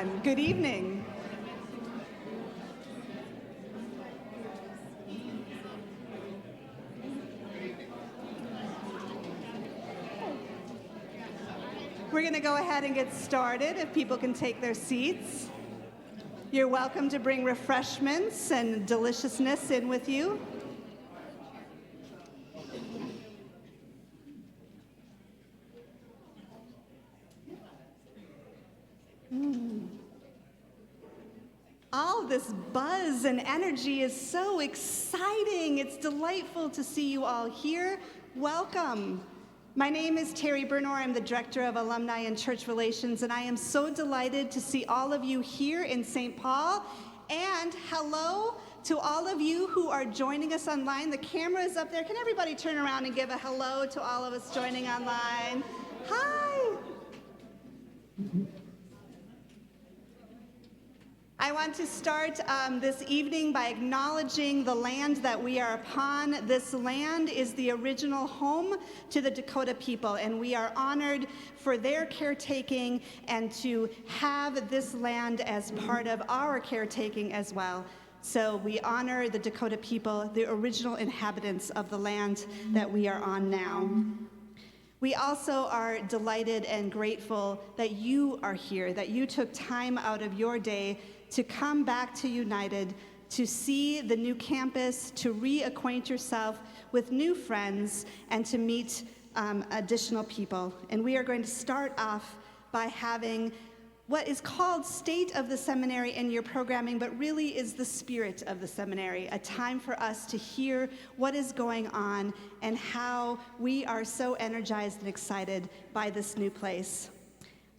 everyone. Good evening. We're going to go ahead and get started if people can take their seats. You're welcome to bring refreshments and deliciousness in with you. All this buzz and energy is so exciting. It's delightful to see you all here. Welcome. My name is Terry Bernor. I'm the Director of Alumni and Church Relations, and I am so delighted to see all of you here in St. Paul. And hello to all of you who are joining us online. The camera is up there. Can everybody turn around and give a hello to all of us joining online? Hi. I want to start this evening by acknowledging the land that we are upon. This land is the original home to the Dakota people, and we are honored for their caretaking and to have this land as part of our caretaking as well. So we honor the Dakota people, the original inhabitants of the land that we are on now. We also are delighted and grateful that you are here, that you took time out of your day to come back to United, to see the new campus, to reacquaint yourself with new friends, and to meet additional people. And we are going to start off by having what is called State of the Seminary in your programming, but really is the spirit of the seminary, a time for us to hear what is going on and how we are so energized and excited by this new place.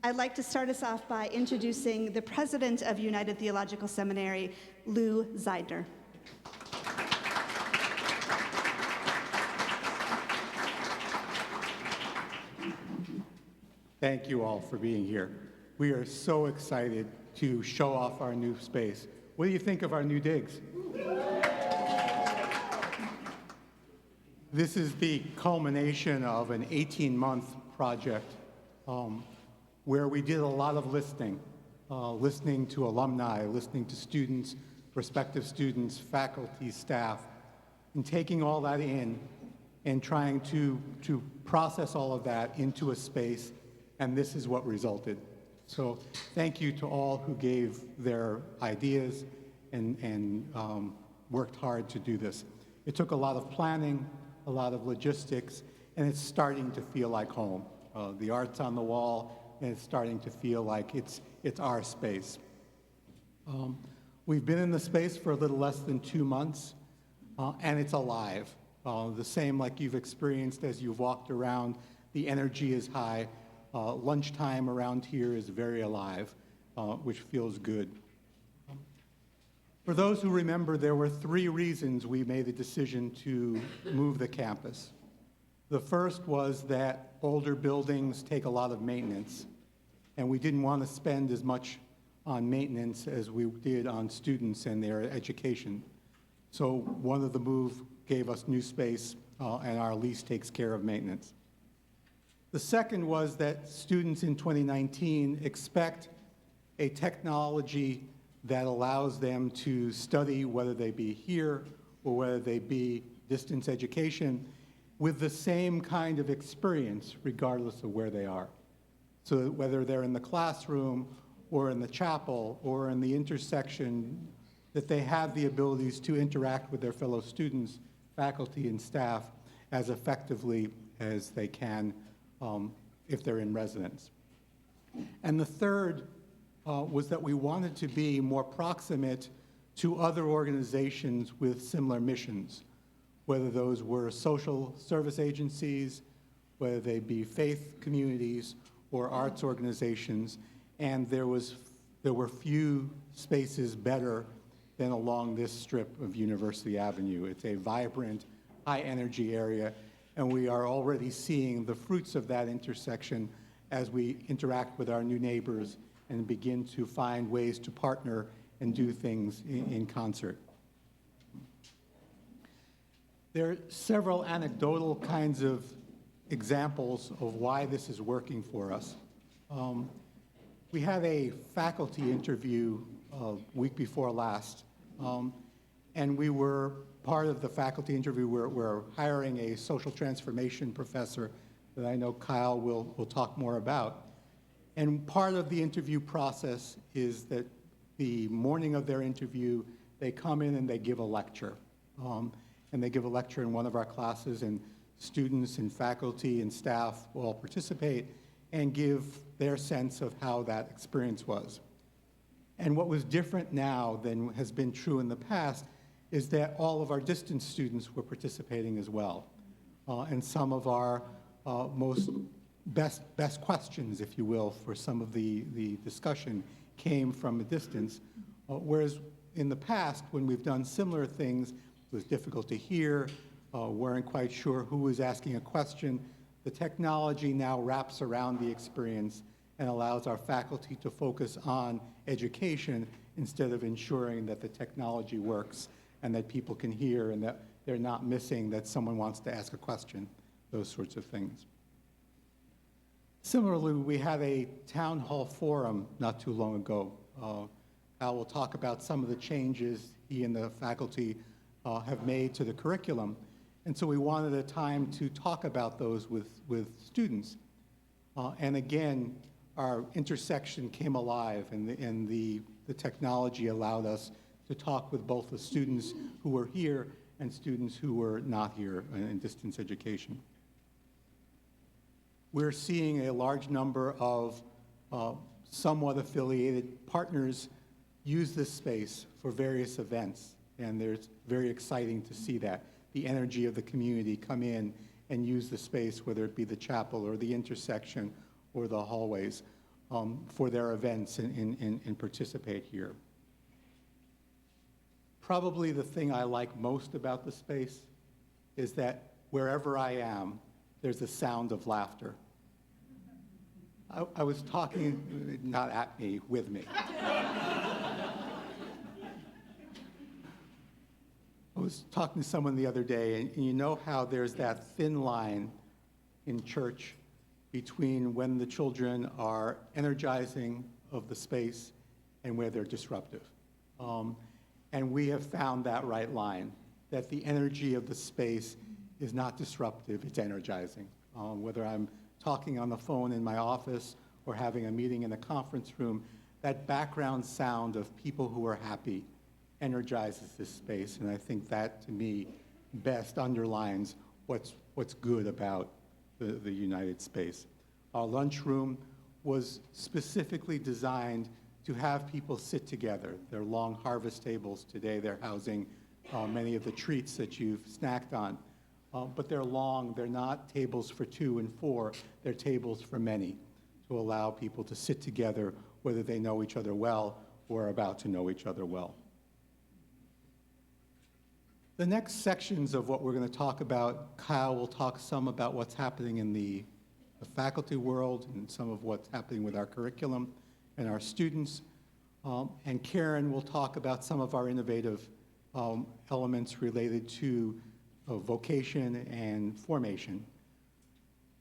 I'd like to start us off by introducing the president of United Theological Seminary, Lou Zeidner. Thank you all for being here. We are so excited to show off our new space. What do you think of our new digs? This is the culmination of an 18-month project where we did a lot of listening to alumni, listening to students, prospective students, faculty, staff, and taking all that in and trying to process all of that into a space, and this is what resulted. So thank you to all who gave their ideas and worked hard to do this. It took a lot of planning, a lot of logistics, and it's starting to feel like home. The art's on the wall, and it's starting to feel like it's our space. We've been in the space for a little less than 2 months, and it's alive. The same like you've experienced as you've walked around. The energy is high. Lunchtime around here is very alive, which feels good. For those who remember, there were 3 reasons we made the decision to move the campus. The first was that older buildings take a lot of maintenance, and we didn't want to spend as much on maintenance as we did on students and their education. So one of the move gave us new space, and our lease takes care of maintenance. The second was that students in 2019 expect a technology that allows them to study, whether they be here or whether they be distance education, with the same kind of experience regardless of where they are. So that whether they're in the classroom or in the chapel or in the intersection, that they have the abilities to interact with their fellow students, faculty, and staff as effectively as they can if they're in residence. And the third was that we wanted to be more proximate to other organizations with similar missions, whether those were social service agencies, whether they be faith communities or arts organizations, and there were few spaces better than along this strip of University Avenue. It's a vibrant, high-energy area, and we are already seeing the fruits of that intersection as we interact with our new neighbors and begin to find ways to partner and do things in concert. There are several anecdotal kinds of examples of why this is working for us. We had a faculty interview week before last, and we were part of the faculty interview. We're hiring a social transformation professor that I know Kyle will talk more about. And part of the interview process is that the morning of their interview, they come in and they give a lecture. And they give a lecture in one of our classes, and students and faculty and staff will all participate and give their sense of how that experience was. And what was different now than has been true in the past is that all of our distance students were participating as well. And some of our most best questions, if you will, for some of the discussion came from a distance. Whereas in the past, when we've done similar things, it was difficult to hear, weren't quite sure who was asking a question. The technology now wraps around the experience and allows our faculty to focus on education instead of ensuring that the technology works and that people can hear and that they're not missing that someone wants to ask a question, those sorts of things. Similarly, we had a town hall forum not too long ago. Al will talk about some of the changes he and the faculty have made to the curriculum. And so we wanted a time to talk about those with students. And again, our intersection came alive, and the technology allowed us to talk with both the students who were here and students who were not here in distance education. We're seeing a large number of somewhat affiliated partners use this space for various events, and it's very exciting to see that. The energy of the community come in and use the space, whether it be the chapel or the intersection or the hallways, for their events and participate here. Probably the thing I like most about the space is that wherever I am, there's a sound of laughter. I was talking, not at me, with me. I was talking to someone the other day, and you know how there's that thin line in church between when the children are energizing of the space and where they're disruptive. And we have found that right line, that the energy of the space is not disruptive, it's energizing. Whether I'm talking on the phone in my office or having a meeting in a conference room, that background sound of people who are happy energizes this space, and I think that, to me, best underlines what's good about the United Space. Our lunchroom was specifically designed to have people sit together. They're long harvest tables today. They're housing many of the treats that you've snacked on. But they're long. They're not tables for 2 and 4. They're tables for many, to allow people to sit together, whether they know each other well or are about to know each other well. The next sections of what we're going to talk about, Kyle will talk some about what's happening in the faculty world and some of what's happening with our curriculum and our students. And Karen will talk about some of our innovative elements related to vocation and formation.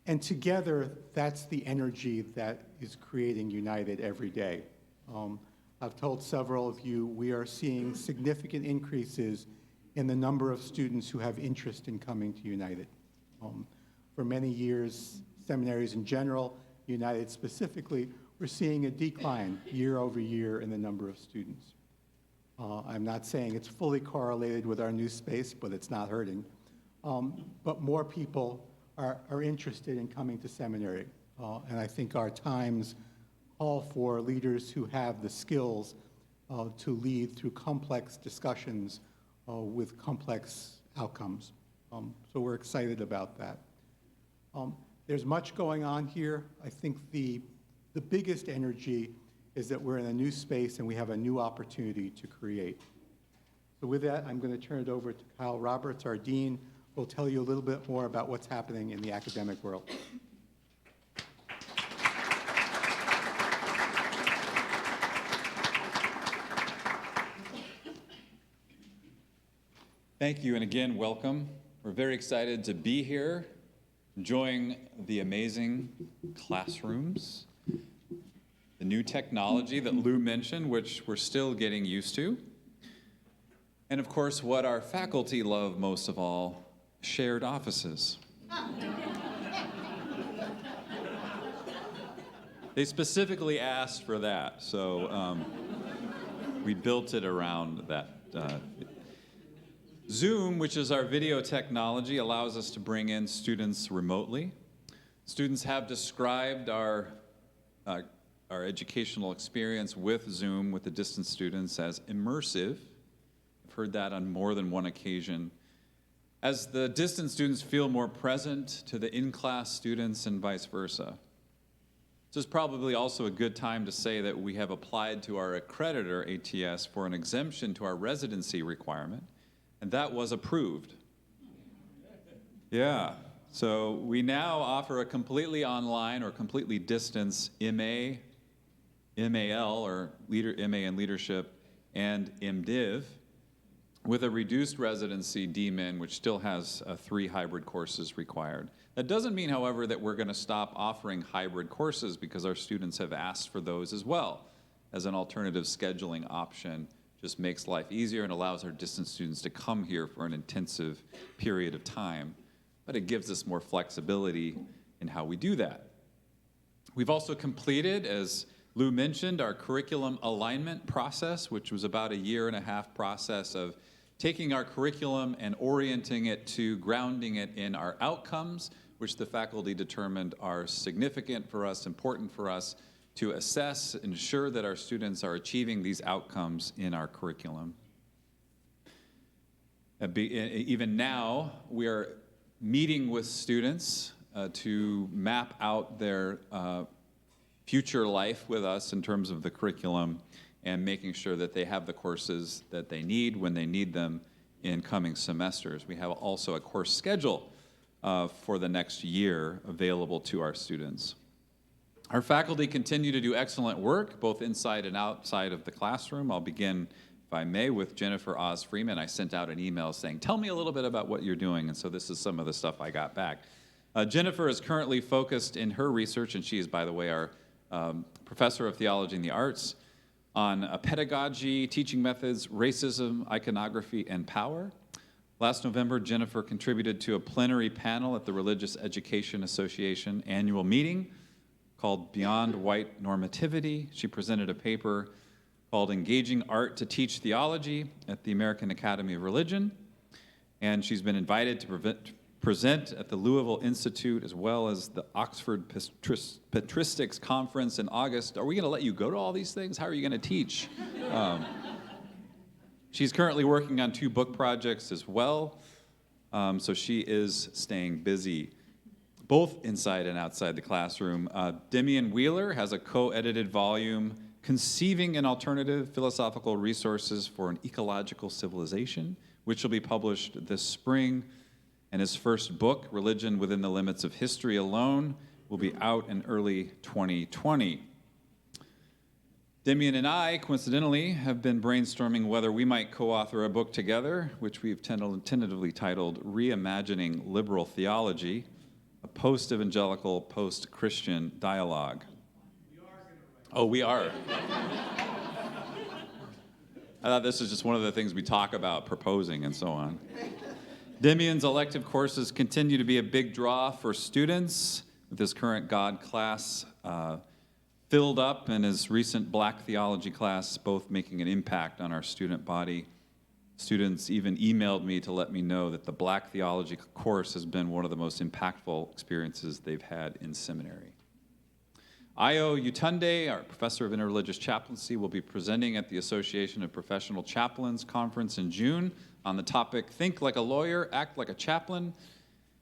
And together, that's the energy that is creating United every day. I've told several of you, we are seeing significant increases in the number of students who have interest in coming to United. For many years, seminaries in general, United specifically, we're seeing a decline year over year in the number of students. I'm not saying it's fully correlated with our new space, but it's not hurting. But more people are interested in coming to seminary. And I think our times call for leaders who have the skills to lead through complex discussions with complex outcomes. So we're excited about that. There's much going on here. I think the biggest energy is that we're in a new space and we have a new opportunity to create. So with that, I'm going to turn it over to Kyle Roberts, our dean, who will tell you a little bit more about what's happening in the academic world. Thank you, and again, welcome. We're very excited to be here, enjoying the amazing classrooms, the new technology that Lou mentioned, which we're still getting used to. And of course, what our faculty love most of all, shared offices. They specifically asked for that, so we built it around that. Zoom, which is our video technology, allows us to bring in students remotely. Students have described our educational experience with Zoom with the distance students as immersive. I've heard that on more than one occasion. As the distance students feel more present to the in-class students and vice versa. This is probably also a good time to say that we have applied to our accreditor, ATS, for an exemption to our residency requirement, and that was approved. Yeah, so we now offer a completely online or completely distance MA, MAL, or MA in Leadership, and MDiv, with a reduced residency DMin, which still has 3 hybrid courses required. That doesn't mean, however, that we're going to stop offering hybrid courses because our students have asked for those as well as an alternative scheduling option. Just makes life easier and allows our distance students to come here for an intensive period of time. But it gives us more flexibility in how we do that. We've also completed, as Lou mentioned, our curriculum alignment process, which was about a 1.5-year process of taking our curriculum and orienting it to grounding it in our outcomes, which the faculty determined are significant for us, important for us to assess, ensure that our students are achieving these outcomes in our curriculum. Even now, we are meeting with students to map out their future life with us in terms of the curriculum and making sure that they have the courses that they need when they need them in coming semesters. We have also a course schedule for the next year available to our students. Our faculty continue to do excellent work, both inside and outside of the classroom. I'll begin, if I may, with Jennifer Oz Freeman. I sent out an email saying, tell me a little bit about what you're doing, and so this is some of the stuff I got back. Jennifer is currently focused in her research, and she is, by the way, our professor of theology and the arts, on pedagogy, teaching methods, racism, iconography, and power. Last November, Jennifer contributed to a plenary panel at the Religious Education Association annual meeting called Beyond White Normativity. She presented a paper called Engaging Art to Teach Theology at the American Academy of Religion. And she's been invited to present at the Louisville Institute as well as the Oxford Patristics Conference in August. Are we going to let you go to all these things? How are you going to teach? She's currently working on 2 book projects as well, so she is staying busy, both inside and outside the classroom. Demian Wheeler has a co-edited volume, Conceiving an Alternative Philosophical Resources for an Ecological Civilization, which will be published this spring. And his first book, Religion Within the Limits of History Alone, will be out in early 2020. Demian and I, coincidentally, have been brainstorming whether we might co-author a book together, which we've tentatively titled Reimagining Liberal Theology, a post-evangelical, post-Christian dialogue. Oh, we are. I thought this was just one of the things we talk about, proposing and so on. Demian's elective courses continue to be a big draw for students, with his current God class filled up and his recent Black theology class both making an impact on our student body. Students even emailed me to let me know that the Black theology course has been one of the most impactful experiences they've had in seminary. Io Utunde, our professor of interreligious chaplaincy, will be presenting at the Association of Professional Chaplains Conference in June on the topic, Think Like a Lawyer, Act Like a Chaplain,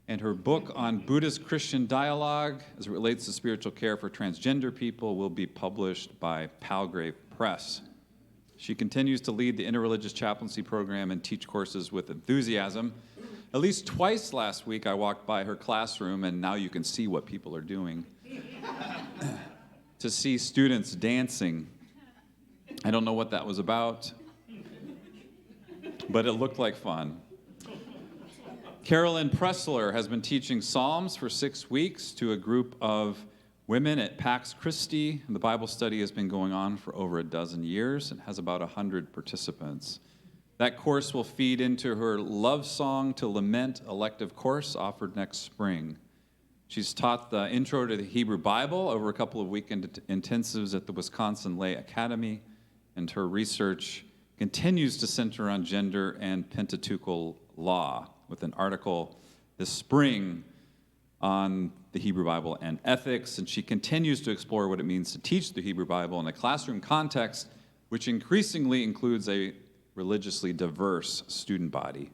and her book on Buddhist-Christian dialogue as it relates to spiritual care for transgender people will be published by Palgrave Press. She continues to lead the interreligious chaplaincy program and teach courses with enthusiasm. At least twice last week I walked by her classroom, and now you can see what people are doing. To see students dancing. I don't know what that was about, but it looked like fun. Carolyn Pressler has been teaching Psalms for 6 weeks to a group of women at Pax Christi. The Bible study has been going on for over a dozen years and has about 100 participants. That course will feed into her Love Song to Lament elective course offered next spring. She's taught the Intro to the Hebrew Bible over a couple of weekend intensives at the Wisconsin Lay Academy, and her research continues to center on gender and Pentateuchal law, with an article this spring on the Hebrew Bible and ethics, and she continues to explore what it means to teach the Hebrew Bible in a classroom context, which increasingly includes a religiously diverse student body.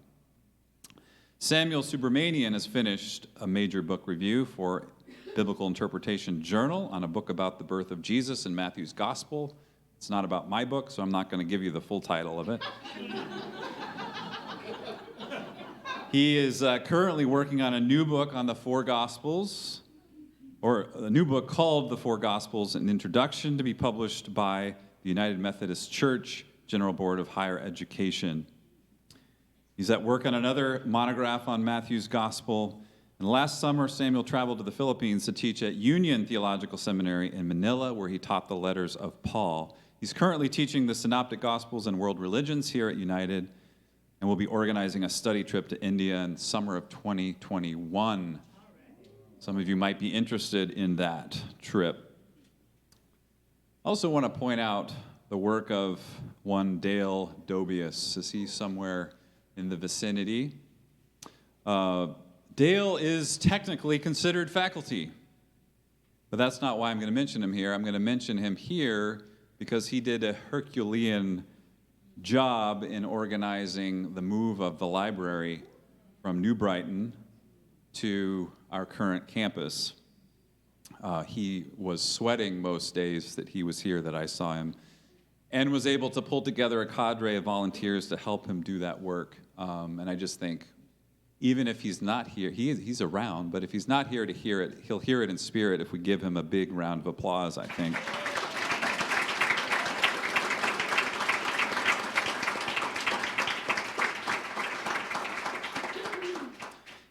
Samuel Subramanian has finished a major book review for Biblical Interpretation Journal on a book about the birth of Jesus in Matthew's Gospel. It's not about my book, so I'm not going to give you the full title of it. He is currently working on a new book on the four Gospels, or a new book called The Four Gospels, an introduction to be published by the United Methodist Church General Board of Higher Education. He's at work on another monograph on Matthew's Gospel. And last summer, Samuel traveled to the Philippines to teach at Union Theological Seminary in Manila, where he taught the letters of Paul. He's currently teaching the Synoptic Gospels and World Religions here at United, and will be organizing a study trip to India in summer of 2021. Some of you might be interested in that trip. I also want to point out the work of one Dale Dobius. Is he somewhere in the vicinity? Dale is technically considered faculty, but that's not why I'm going to mention him here. I'm going to mention him here because he did a Herculean job in organizing the move of the library from New Brighton to our current campus. He was sweating most days that he was here, that I saw him, and was able to pull together a cadre of volunteers to help him do that work. And I just think, even if he's not here, he's around, but if he's not here to hear it, he'll hear it in spirit if we give him a big round of applause, I think.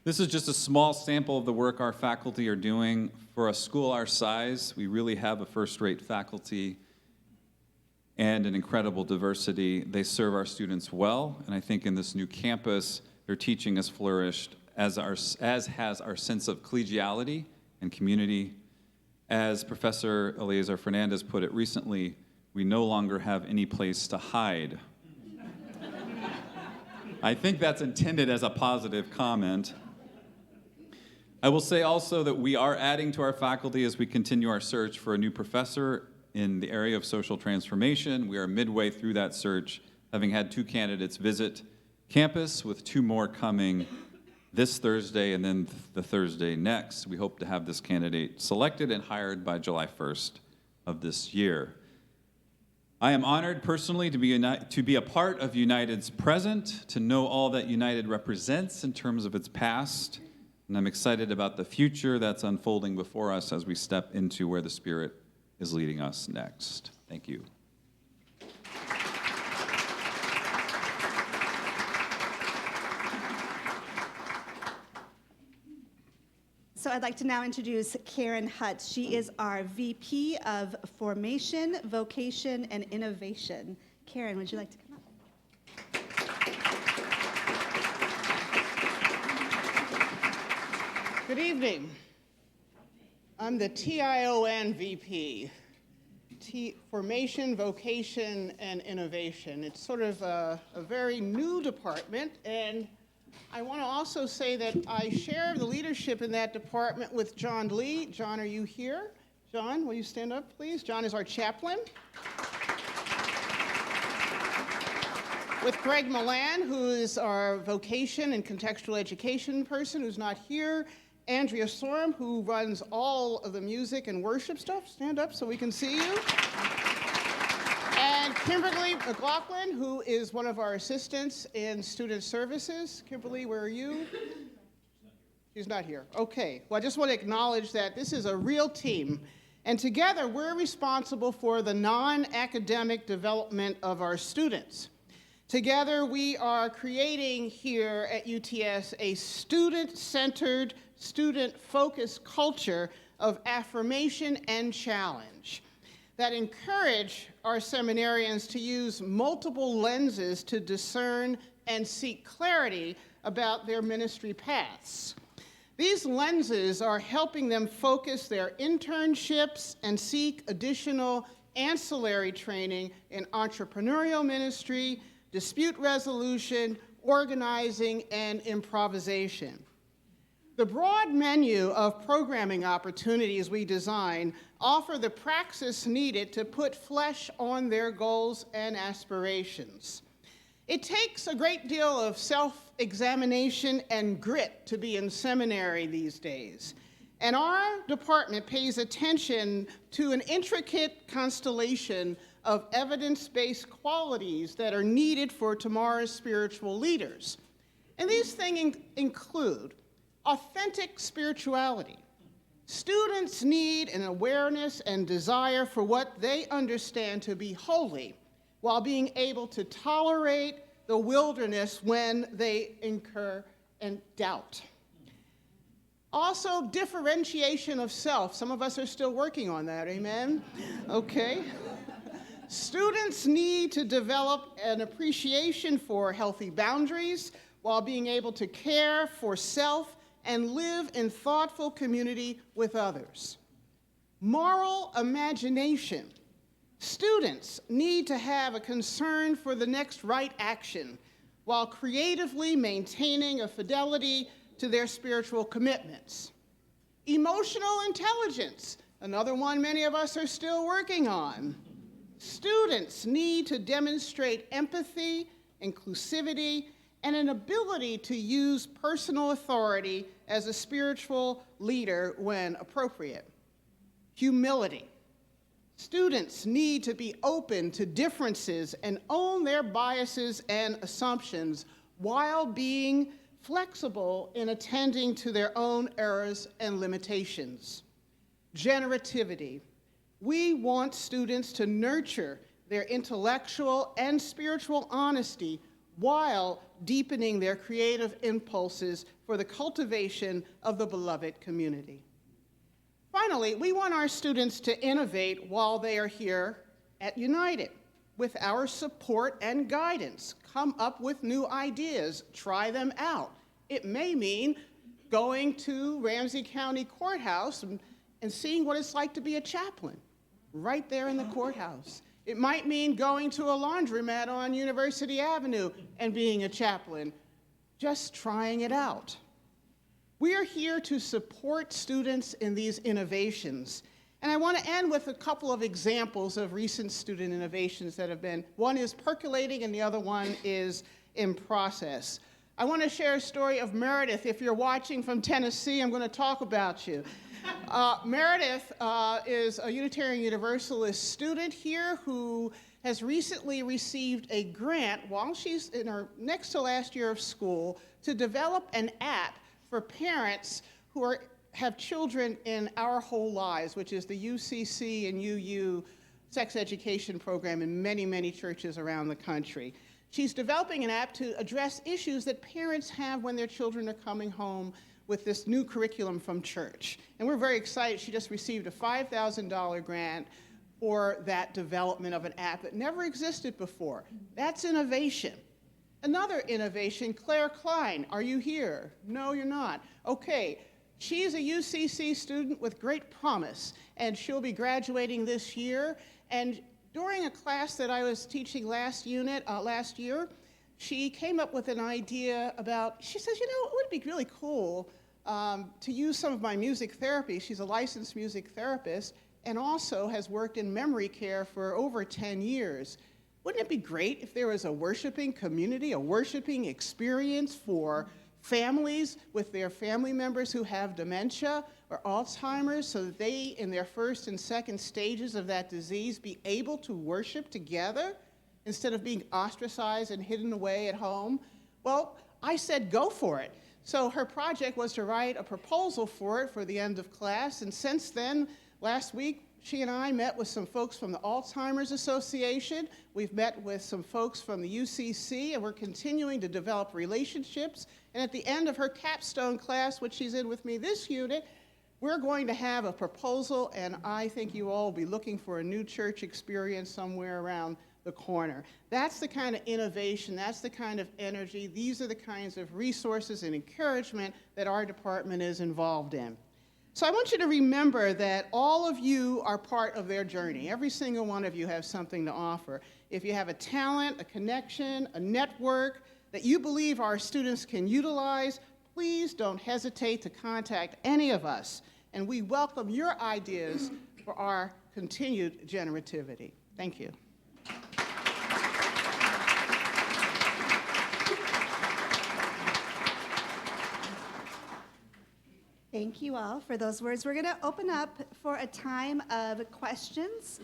This is just a small sample of the work our faculty are doing. For a school our size, we really have a first-rate faculty and an incredible diversity. They serve our students well, and I think in this new campus, their teaching has flourished, as has our sense of collegiality and community. As Professor Eleazar Fernandez put it recently, we no longer have any place to hide. I think that's intended as a positive comment. I will say also that we are adding to our faculty as we continue our search for a new professor in the area of social transformation. We are midway through that search, having had 2 candidates visit campus, with 2 more coming this Thursday and then the Thursday next. We hope to have this candidate selected and hired by July 1st of this year. I am honored personally to be a part of United's present, to know all that United represents in terms of its past, and I'm excited about the future that's unfolding before us as we step into where the Spirit is leading us next. Thank you. So I'd like to now introduce Karen Hutt. She is our VP of Formation, Vocation, and Innovation. Karen, would you like to come up? Good evening. I'm the TION VP, Formation, Vocation, and Innovation. It's sort of a very new department, and I want to also say that I share the leadership in that department with John Lee. John, are you here? John, will you stand up, please? John is our chaplain. With Greg Milan, who is our vocation and contextual education person, who's not here. Andrea Sorum, who runs all of the music and worship stuff. Stand up so we can see you. And Kimberly McLaughlin, who is one of our assistants in student services. Kimberly, where are you? She's not here. Okay. Well, I just want to acknowledge that this is a real team. And together, we're responsible for the non-academic development of our students. Together, we are creating here at UTS a student-centered, student-focused culture of affirmation and challenge that encourage our seminarians to use multiple lenses to discern and seek clarity about their ministry paths. These lenses are helping them focus their internships and seek additional ancillary training in entrepreneurial ministry, dispute resolution, organizing, and improvisation. The broad menu of programming opportunities we design offer the praxis needed to put flesh on their goals and aspirations. It takes a great deal of self-examination and grit to be in seminary these days. And our department pays attention to an intricate constellation of evidence-based qualities that are needed for tomorrow's spiritual leaders. And these things include authentic spirituality. Students need an awareness and desire for what they understand to be holy, while being able to tolerate the wilderness when they incur and doubt. Also, differentiation of self. Some of us are still working on that, amen? Okay. Students need to develop an appreciation for healthy boundaries while being able to care for self and live in thoughtful community with others. Moral imagination. Students need to have a concern for the next right action while creatively maintaining a fidelity to their spiritual commitments. Emotional intelligence, another one many of us are still working on. Students need to demonstrate empathy, inclusivity, and an ability to use personal authority as a spiritual leader when appropriate. Humility. Students need to be open to differences and own their biases and assumptions while being flexible in attending to their own errors and limitations. Generativity. We want students to nurture their intellectual and spiritual honesty while deepening their creative impulses for the cultivation of the beloved community. Finally, we want our students to innovate while they are here at United. With our support and guidance, come up with new ideas, try them out. It may mean going to Ramsey County Courthouse and seeing what it's like to be a chaplain right there in the courthouse. It might mean going to a laundromat on University Avenue and being a chaplain, just trying it out. We are here to support students in these innovations. And I want to end with a couple of examples of recent student innovations that have been, one is percolating and the other one is in process. I want to share a story of Meredith. If you're watching from Tennessee, I'm going to talk about you. Meredith is a Unitarian Universalist student here who has recently received a grant while she's in her next to last year of school to develop an app for parents who have children in Our Whole Lives, which is the UCC and UU sex education program in many, many churches around the country. She's developing an app to address issues that parents have when their children are coming home with this new curriculum from church. And we're very excited. She just received a $5,000 grant for that development of an app that never existed before. That's innovation. Another innovation, Claire Klein. Are you here? No, you're not. Okay. She's a UCC student with great promise, and she'll be graduating this year. And during a class that I was teaching last year, she came up with an idea about, she says, you know, it would be really cool to use some of my music therapy. She's a licensed music therapist and also has worked in memory care for over 10 years. Wouldn't it be great if there was a worshiping community, a worshiping experience for families with their family members who have dementia or Alzheimer's, so that they, in their first and second stages of that disease, be able to worship together instead of being ostracized and hidden away at home? Well, I said go for it. So her project was to write a proposal for it for the end of class, and since then, last week, she and I met with some folks from the Alzheimer's Association. We've met with some folks from the UCC, and we're continuing to develop relationships. And at the end of her capstone class, which she's in with me this unit, We're going to have a proposal, and I think you all will be looking for a new church experience somewhere around the corner. That's the kind of innovation, that's the kind of energy, these are the kinds of resources and encouragement that our department is involved in. So I want you to remember that all of you are part of their journey. Every single one of you has something to offer. If you have a talent, a connection, a network that you believe our students can utilize, please don't hesitate to contact any of us, and we welcome your ideas for our continued generativity. Thank you. Thank you all for those words. We're going to open up for a time of questions.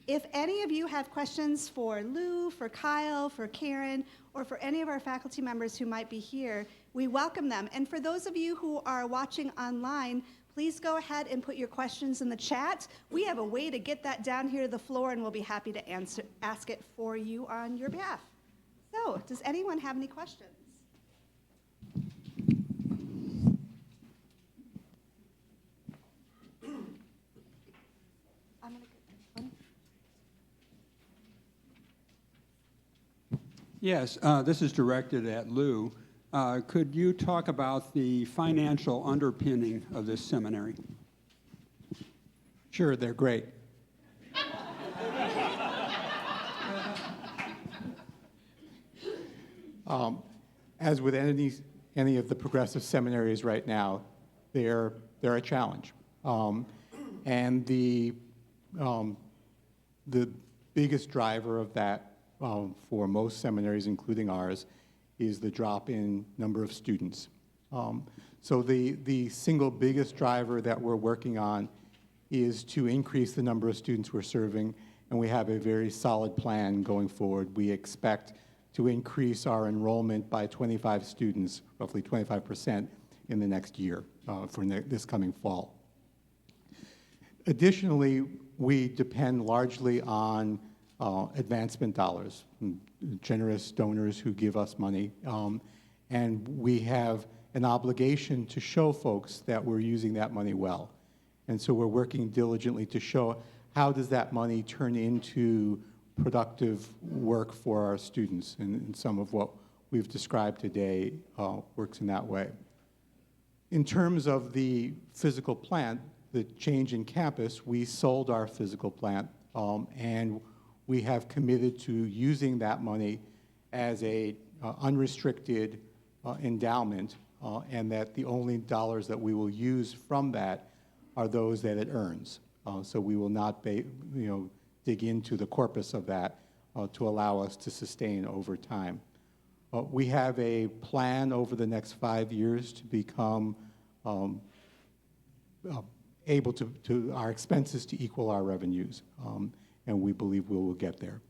If any of you have questions for Lou, for Kyle, for Karen, or for any of our faculty members who might be here, we welcome them. And for those of you who are watching online, please go ahead and put your questions in the chat. We have a way to get that down here to the floor, and we'll be happy to ask it for you on your behalf. So, does anyone have any questions? I'm gonna get this one. Yes, this is directed at Lou. Could you talk about the financial underpinning of this seminary? Sure, they're great. As with any of the progressive seminaries right now, they're a challenge. And the biggest driver of that for most seminaries, including ours, is the drop in number of students. So the single biggest driver that we're working on is to increase the number of students we're serving, and we have a very solid plan going forward. We expect to increase our enrollment by 25 students, roughly 25% in the next year for this coming fall. Additionally, we depend largely on advancement dollars, generous donors who give us money, and we have an obligation to show folks that we're using that money well. And so we're working diligently to show how does that money turn into productive work for our students, and some of what we've described today works in that way. In terms of the physical plant, the change in campus, we sold our physical plant, and we have committed to using that money as a unrestricted endowment, and that the only dollars that we will use from that are those that it earns. So we will not dig into the corpus of that to allow us to sustain over time. We have a plan over the next 5 years to become able to our expenses to equal our revenues, and we believe we will get there.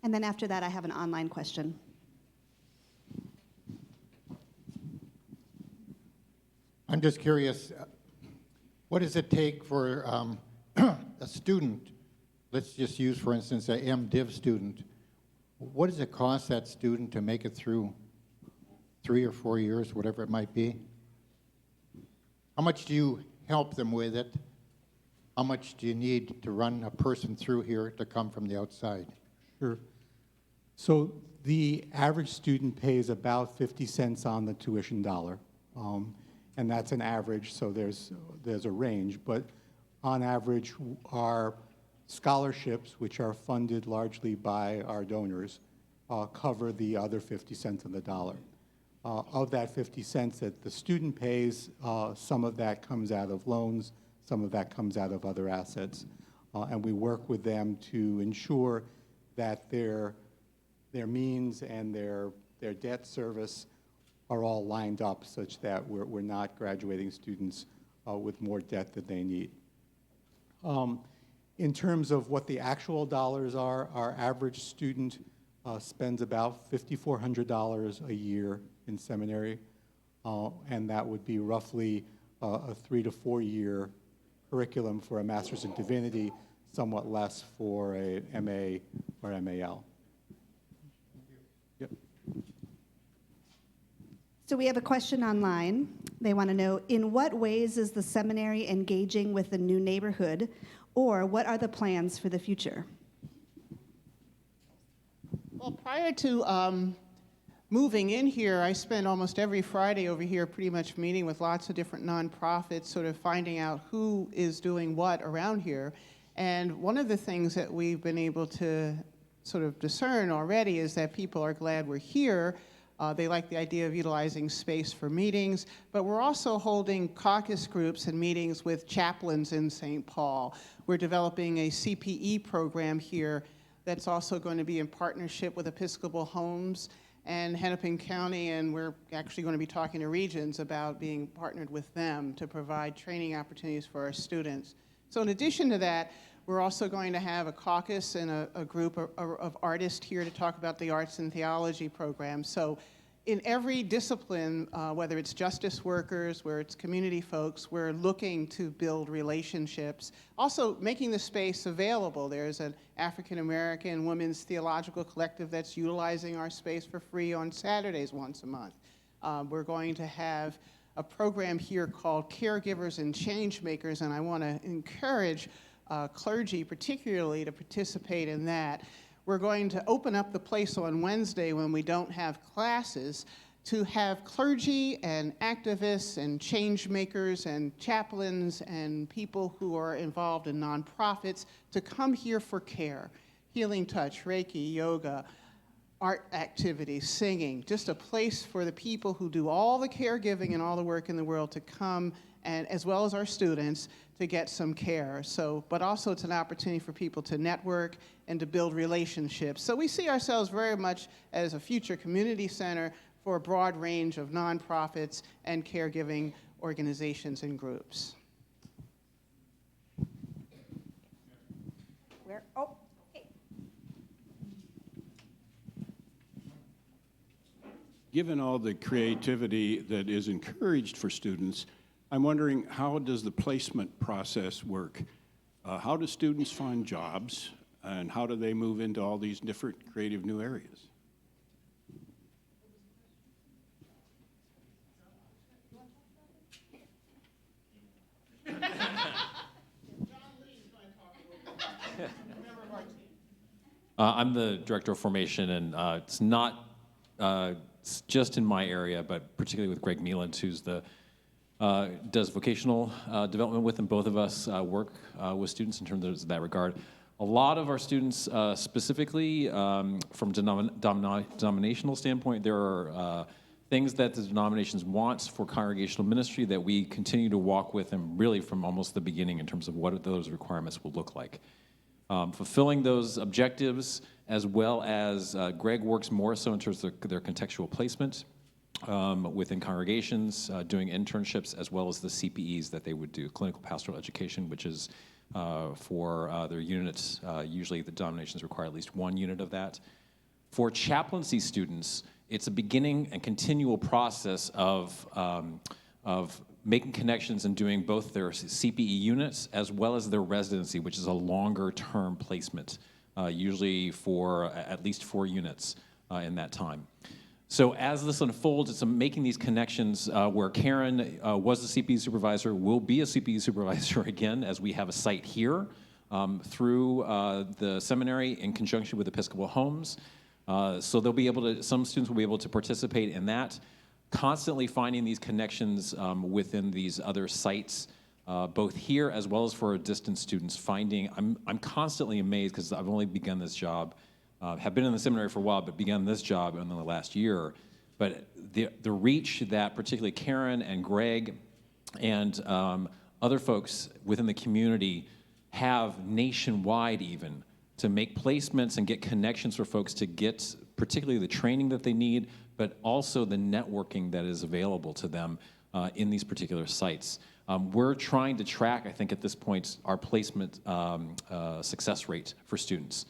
And then after that, I have an online question. I'm just curious, what does it take for a student, let's just use, for instance, a MDiv student, what does it cost that student to make it through 3 or 4 years, whatever it might be? How much do you help them with it? How much do you need to run a person through here to come from the outside? Sure. So the average student pays about 50 cents on the tuition dollar. And that's an average, so there's a range. But on average, our scholarships, which are funded largely by our donors, cover the other 50 cents on the dollar. Of that 50 cents that the student pays, some of that comes out of loans, some of that comes out of other assets. And we work with them to ensure that their means and their debt service are all lined up such that we're not graduating students with more debt than they need. In terms of what the actual dollars are, our average student spends about $5,400 a year in seminary, and that would be roughly a 3 to 4 year curriculum for a Master's in Divinity, somewhat less for a MA or MAL. So we have a question online. They want to know, in what ways is the seminary engaging with the new neighborhood, or what are the plans for the future? Well, prior to moving in here, I spent almost every Friday over here pretty much meeting with lots of different nonprofits, sort of finding out who is doing what around here. And one of the things that we've been able to sort of discern already is that people are glad we're here. They like the idea of utilizing space for meetings, but we're also holding caucus groups and meetings with chaplains in St. Paul. We're developing a CPE program here that's also going to be in partnership with Episcopal Homes and Hennepin County, and we're actually going to be talking to Regions about being partnered with them to provide training opportunities for our students. So in addition to that, we're also going to have a caucus and a group of artists here to talk about the arts and theology program. So in every discipline, whether it's justice workers, where it's community folks, we're looking to build relationships. Also making the space available. There's an African American Women's Theological Collective that's utilizing our space for free on Saturdays once a month. We're going to have a program here called Caregivers and Changemakers, and I want to encourage clergy particularly to participate in that. We're going to open up the place on Wednesday when we don't have classes to have clergy and activists and change makers and chaplains and people who are involved in nonprofits to come here for care. Healing touch, Reiki, yoga, art activities, singing, just a place for the people who do all the caregiving and all the work in the world to come, and as well as our students, to get some care. So, but also it's an opportunity for people to network and to build relationships. So we see ourselves very much as a future community center for a broad range of nonprofits and caregiving organizations and groups. Where? Oh, okay. Given all the creativity that is encouraged for students, I'm wondering, how does the placement process work? How do students find jobs, and how do they move into all these different creative new areas? I'm the director of formation, and it's not it's just in my area, but particularly with Greg Meeland, who's the does vocational development with, and both of us work with students in terms of that regard. A lot of our students, specifically from denominational standpoint, there are things that the denominations want for congregational ministry that we continue to walk with them really from almost the beginning in terms of what those requirements will look like. Fulfilling those objectives, as well as Greg works more so in terms of their contextual placement within congregations, doing internships, as well as the CPEs that they would do, clinical pastoral education, which is for their units. Usually the denominations require at least one unit of that. For chaplaincy students, it's a beginning and continual process of making connections and doing both their CPE units as well as their residency, which is a longer term placement, usually for at least 4 units in that time. So as this unfolds, it's making these connections where Karen was a CPE supervisor, will be a CPE supervisor again, as we have a site here through the seminary in conjunction with Episcopal Homes. So they'll be able to, some students will be able to participate in that, constantly finding these connections within these other sites, both here as well as for our distance students, finding, I'm constantly amazed because I've only begun this job, have been in the seminary for a while, but began this job in the last year. But the reach that particularly Karen and Greg and other folks within the community have nationwide even to make placements and get connections for folks to get particularly the training that they need, but also the networking that is available to them in these particular sites. We're trying to track, I think at this point, our placement success rate for students.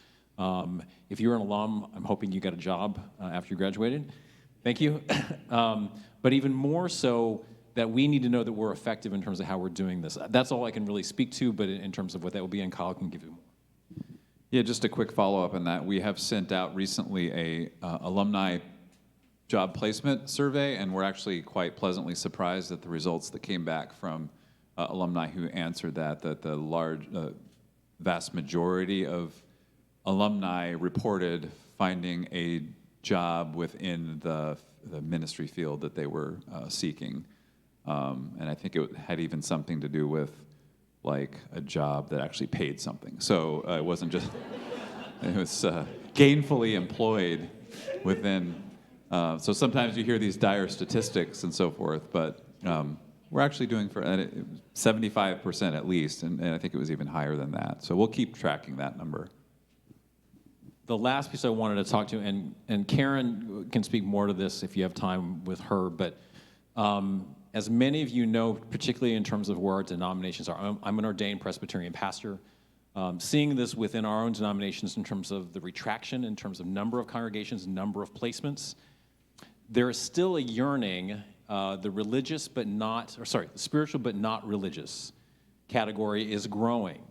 If you're an alum, I'm hoping you got a job after you graduated. Thank you. But even more so, that we need to know that we're effective in terms of how we're doing this. That's all I can really speak to, but in terms of what that will be, and Kyle can give you more. Yeah, just a quick follow-up on that. We have sent out recently a alumni job placement survey, and we're actually quite pleasantly surprised at the results that came back from alumni who answered that the vast majority of alumni reported finding a job within the ministry field that they were seeking. And I think it had even something to do with like a job that actually paid something. So it wasn't just, it was gainfully employed within. So sometimes you hear these dire statistics and so forth, but we're actually doing for 75% at least, and I think it was even higher than that. So we'll keep tracking that number. The last piece I wanted to talk to, and Karen can speak more to this if you have time with her, but as many of you know, particularly in terms of where our denominations are, I'm an ordained Presbyterian pastor. Seeing this within our own denominations in terms of the retraction, in terms of number of congregations, number of placements, there is still a yearning, the spiritual but not religious category is growing.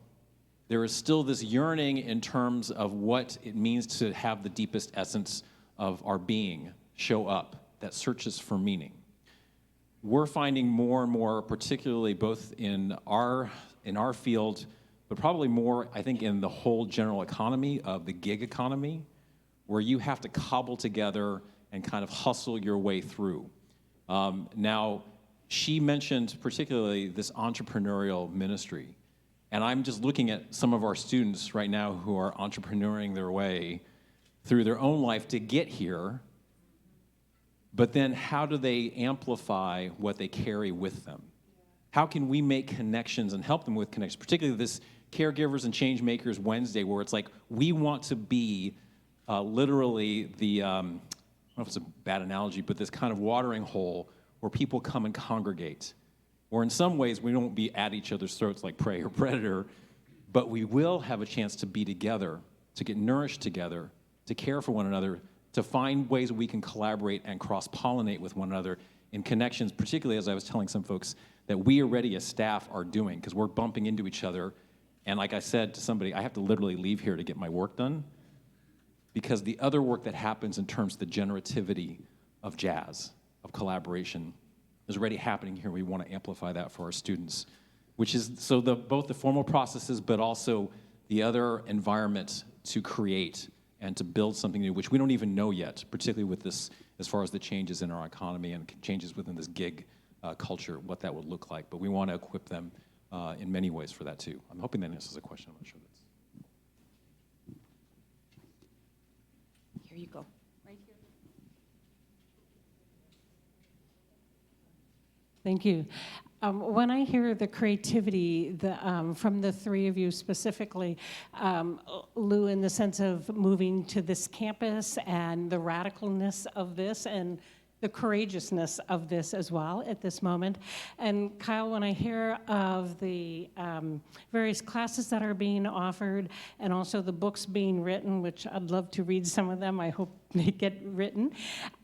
There is still this yearning in terms of what it means to have the deepest essence of our being show up, that searches for meaning. We're finding more and more, particularly both in our field, but probably more, I think, in the whole general economy of the gig economy, where you have to cobble together and kind of hustle your way through. Now, she mentioned particularly this entrepreneurial ministry. And I'm just looking at some of our students right now who are entrepreneuring their way through their own life to get here, but then how do they amplify what they carry with them? How can we make connections and help them with connections, particularly this Caregivers and Change Makers Wednesday, where it's like we want to be literally the, I don't know if it's a bad analogy, but this kind of watering hole where people come and congregate. Or in some ways, we won't be at each other's throats like prey or predator, but we will have a chance to be together, to get nourished together, to care for one another, to find ways we can collaborate and cross-pollinate with one another in connections, particularly as I was telling some folks, that we already as staff are doing, because we're bumping into each other. And like I said to somebody, I have to literally leave here to get my work done, because the other work that happens in terms of the generativity of jazz, of collaboration, is already happening here. We want to amplify that for our students, which is so both the formal processes, but also the other environment to create and to build something new, which we don't even know yet, particularly with this, as far as the changes in our economy and changes within this gig culture, what that would look like. But we want to equip them in many ways for that too. I'm hoping that answers the question. I'm not sure that's. Here you go. Thank you. When I hear the creativity from the three of you specifically, Lou, in the sense of moving to this campus and the radicalness of this and the courageousness of this as well at this moment. And Kyle, when I hear of the various classes that are being offered and also the books being written, which I'd love to read some of them, I hope they get written.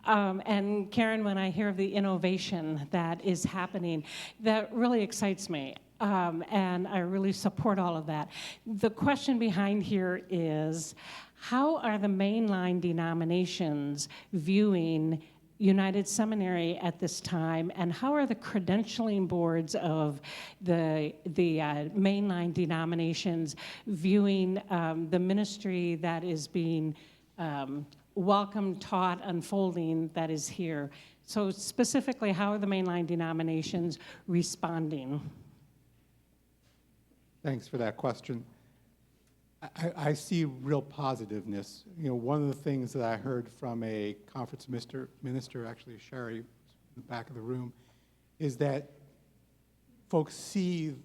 And Karen, when I hear of the innovation that is happening, that really excites me. And I really support all of that. The question behind here is, how are the mainline denominations viewing United Seminary at this time, and how are the credentialing boards of the mainline denominations viewing the ministry that is being welcomed, taught, unfolding that is here? So specifically, how are the mainline denominations responding? Thanks for that question. I see real positiveness. You know, one of the things that I heard from a conference minister, actually Sherry, in the back of the room, is that folks see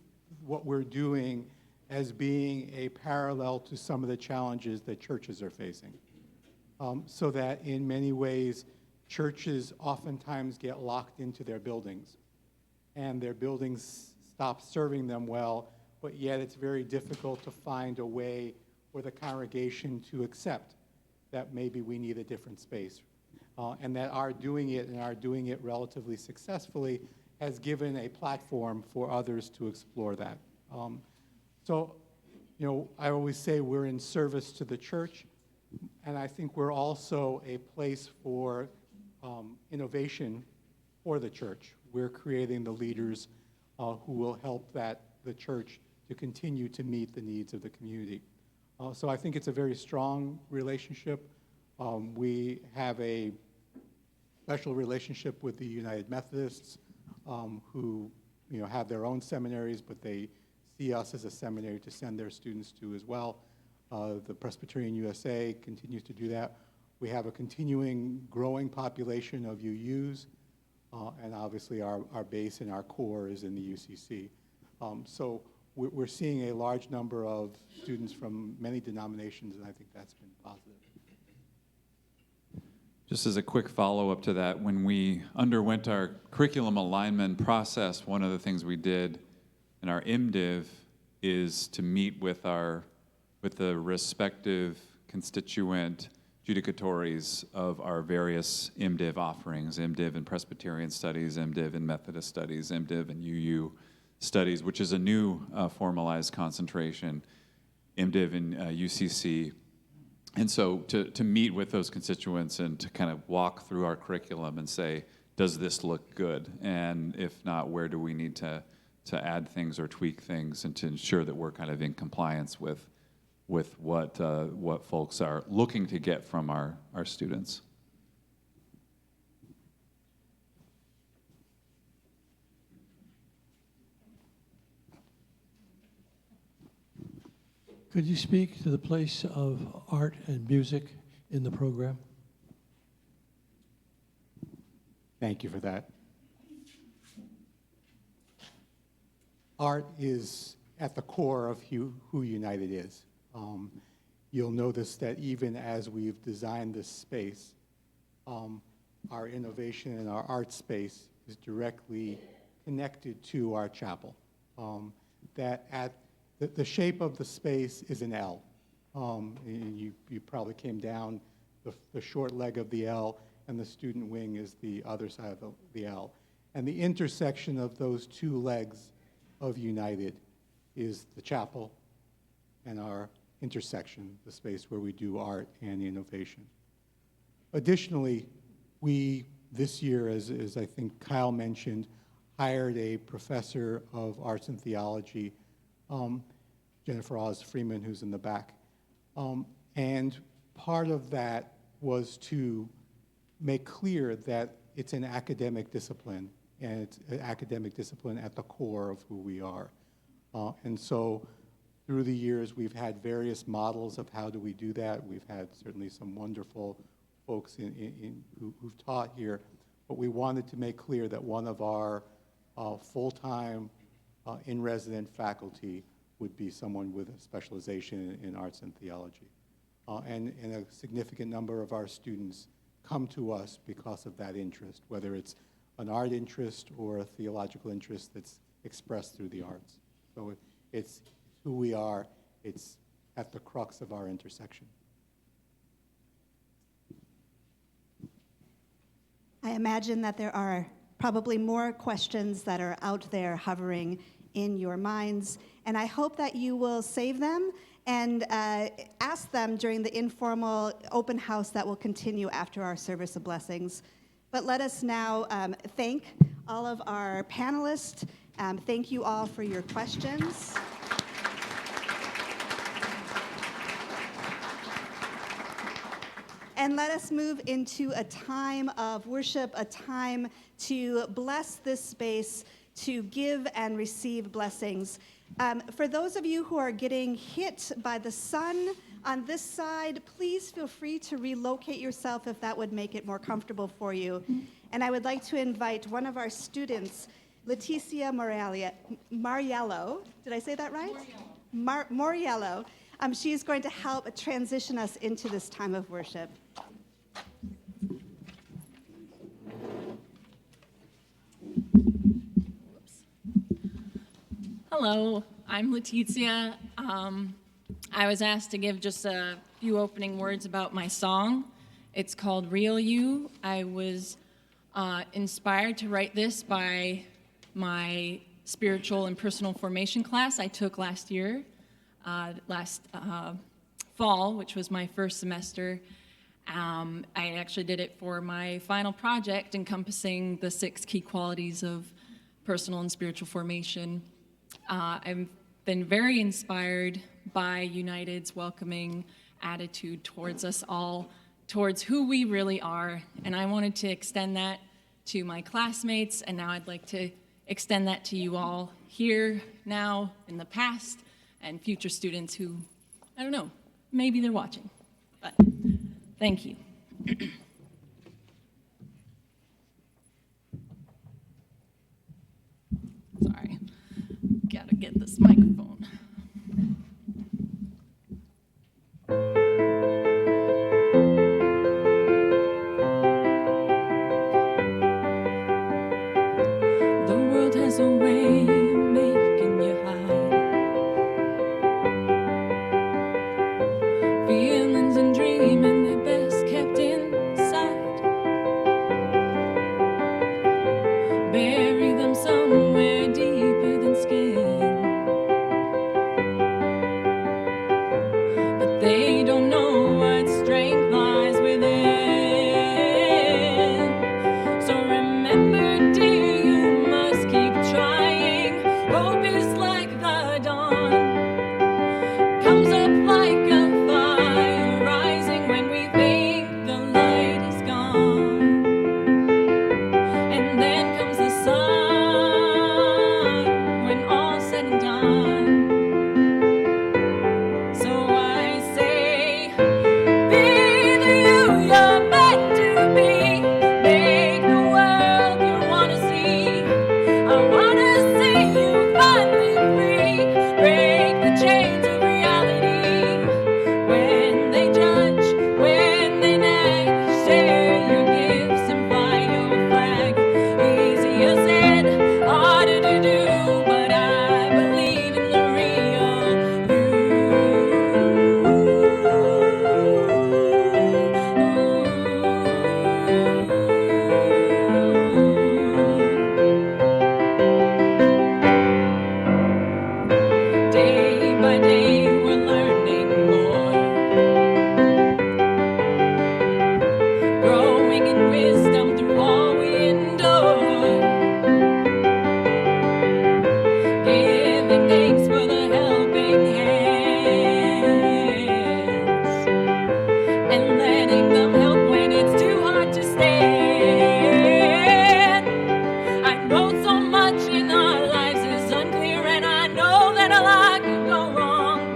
what we're doing as being a parallel to some of the challenges that churches are facing. So that in many ways, churches oftentimes get locked into their buildings, and their buildings stop serving them well, but yet it's very difficult to find a way for the congregation to accept that maybe we need a different space. And that our doing it relatively successfully has given a platform for others to explore that. So, you know, I always say we're in service to the church, and I think we're also a place for innovation for the church. We're creating the leaders who will help the church to continue to meet the needs of the community. So I think it's a very strong relationship. We have a special relationship with the United Methodists, who have their own seminaries, but they see us as a seminary to send their students to as well. The Presbyterian USA continues to do that. We have a continuing growing population of UUs, and obviously our base and our core is in the UCC. So we're seeing a large number of students from many denominations, and I think that's been positive. Just as a quick follow-up to that, when we underwent our curriculum alignment process, one of the things we did in our MDiv is to meet with the respective constituent judicatories of our various MDiv offerings, MDiv in Presbyterian Studies, MDiv in Methodist Studies, MDiv in UU Studies, which is a new formalized concentration, MDiv in UCC. And so to meet with those constituents and to kind of walk through our curriculum and say, does this look good? And if not, where do we need to add things or tweak things, and to ensure that we're kind of in compliance with what folks are looking to get from our students. Could you speak to the place of art and music in the program? Thank you for that. Art is at the core of who United is. You'll notice that even as we've designed this space, our innovation in our art space is directly connected to our chapel. The shape of the space is an L. And you probably came down the short leg of the L, and the student wing is the other side of the L. And the intersection of those two legs of United is the chapel and our intersection, the space where we do art and innovation. Additionally, we, this year, as I think Kyle mentioned, hired a professor of arts and theology, Jennifer Oz Freeman, who's in the back. And part of that was to make clear that it's an academic discipline, and it's an academic discipline at the core of who we are. And so through the years, we've had various models of how do we do that. We've had certainly some wonderful folks who've taught here, but we wanted to make clear that one of our full-time in-resident faculty would be someone with a specialization in arts and theology. And a significant number of our students come to us because of that interest, whether it's an art interest or a theological interest that's expressed through the arts. So it's who we are. It's at the crux of our intersection. I imagine that there are probably more questions that are out there hovering in your minds, and I hope that you will save them and ask them during the informal open house that will continue after our service of blessings. But let us now thank all of our panelists. Thank you all for your questions. And let us move into a time of worship, a time to bless this space, to give and receive blessings. For those of you who are getting hit by the sun on this side, please feel free to relocate yourself if that would make it more comfortable for you. And I would like to invite one of our students, Leticia Mariello. Did I say that right? Moriello. She is going to help transition us into this time of worship. Hello, I'm Letizia. I was asked to give just a few opening words about my song. It's called Real You. I was inspired to write this by my spiritual and personal formation class I took last year, last fall, which was my first semester. I actually did it for my final project encompassing the 6 key qualities of personal and spiritual formation. I've been very inspired by United's welcoming attitude towards us all, towards who we really are, and I wanted to extend that to my classmates, and now I'd like to extend that to you all here, now, in the past, and future students who, I don't know, maybe they're watching, but thank you. Sorry, gotta get this microphone. The world has a way of making you hide feelings and dreaming they're best kept inside. Bury them somewhere deeper than skin, but they don't know what strength lies within. So remember, dear, you must keep trying. Hope is like the dawn, comes up like a fire rising when we think the light is gone. And then comes the sun when all's said and done. So I say, be the you you're meant to be. Make the world you wanna see. I wanna see you finally free. Break the chains of reality. When they judge, when they nag, share your gifts and fly your flag. Easier said, harder to do, but I believe in the real you. Day by day, we're learning more, growing in wisdom through all we endure, giving thanks for the helping hands, and letting them help when it's too hard to stand. I know so much in our lives is unclear, and I know that a lot could go wrong,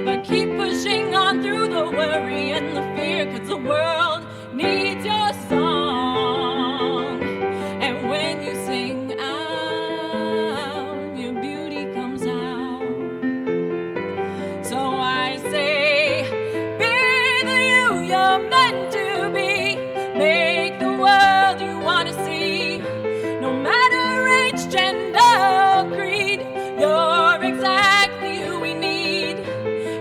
but keep pushing on through the worry and the fear, 'cause the world needs your song. And when you sing out, your beauty comes out. So I say, be the you you're meant to be. Make the world you wanna see. No matter age, gender, or creed, you're exactly who we need.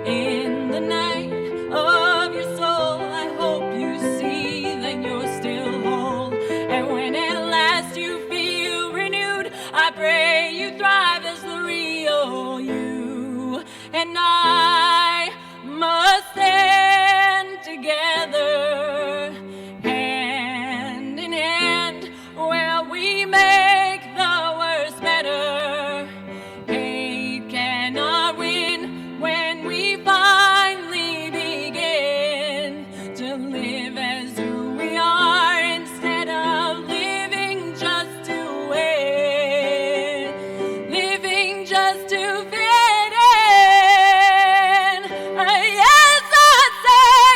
In the night of your soul, I hope you see that you're still whole. And when at last you feel renewed, I pray you thrive as the real you. And I must stand together, hand in hand, where we make the worst better. Hate cannot win when we finally begin to live as who we are instead of living just to win, living just to fit in. Yes, I say,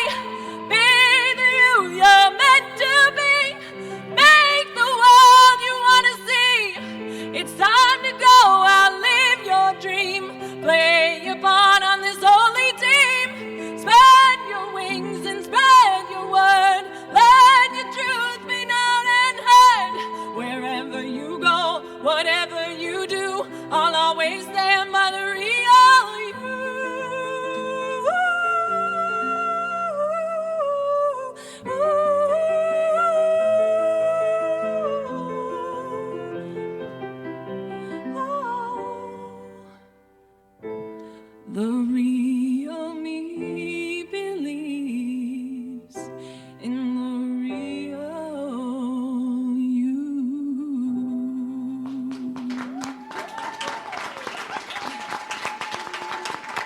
be the you you're meant to be. Make the world you wanna see. It's time to go outlive your dream. Play your part on this holy team. Spread your wings and spread your word. Let your truth be known and heard. Wherever you go, whatever you do, I'll always stand by the real you. The real me believes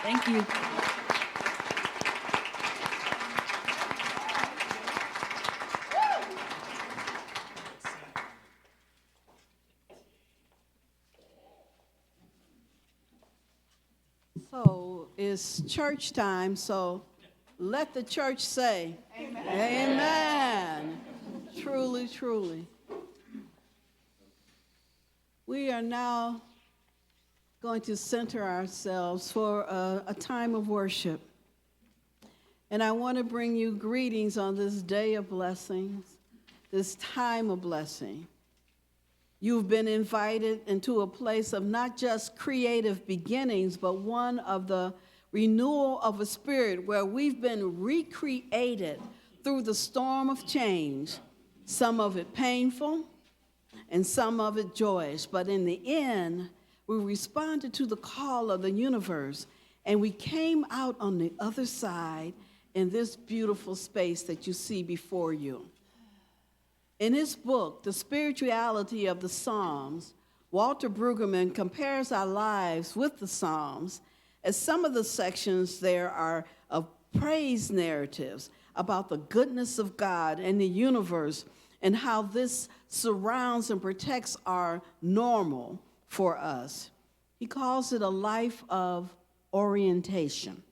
Thank you. So it's church time, so let the church say, Amen. Amen. Truly, truly. We are now going to center ourselves for a time of worship. And I want to bring you greetings on this day of blessings, this time of blessing. You've been invited into a place of not just creative beginnings, but one of the renewal of a spirit where we've been recreated through the storm of change, some of it painful and some of it joyous. But in the end, we responded to the call of the universe, and we came out on the other side in this beautiful space that you see before you. In his book, The Spirituality of the Psalms, Walter Brueggemann compares our lives with the Psalms, as some of the sections there are of praise narratives about the goodness of God and the universe and how this surrounds and protects our normal for us. He calls it a life of orientation.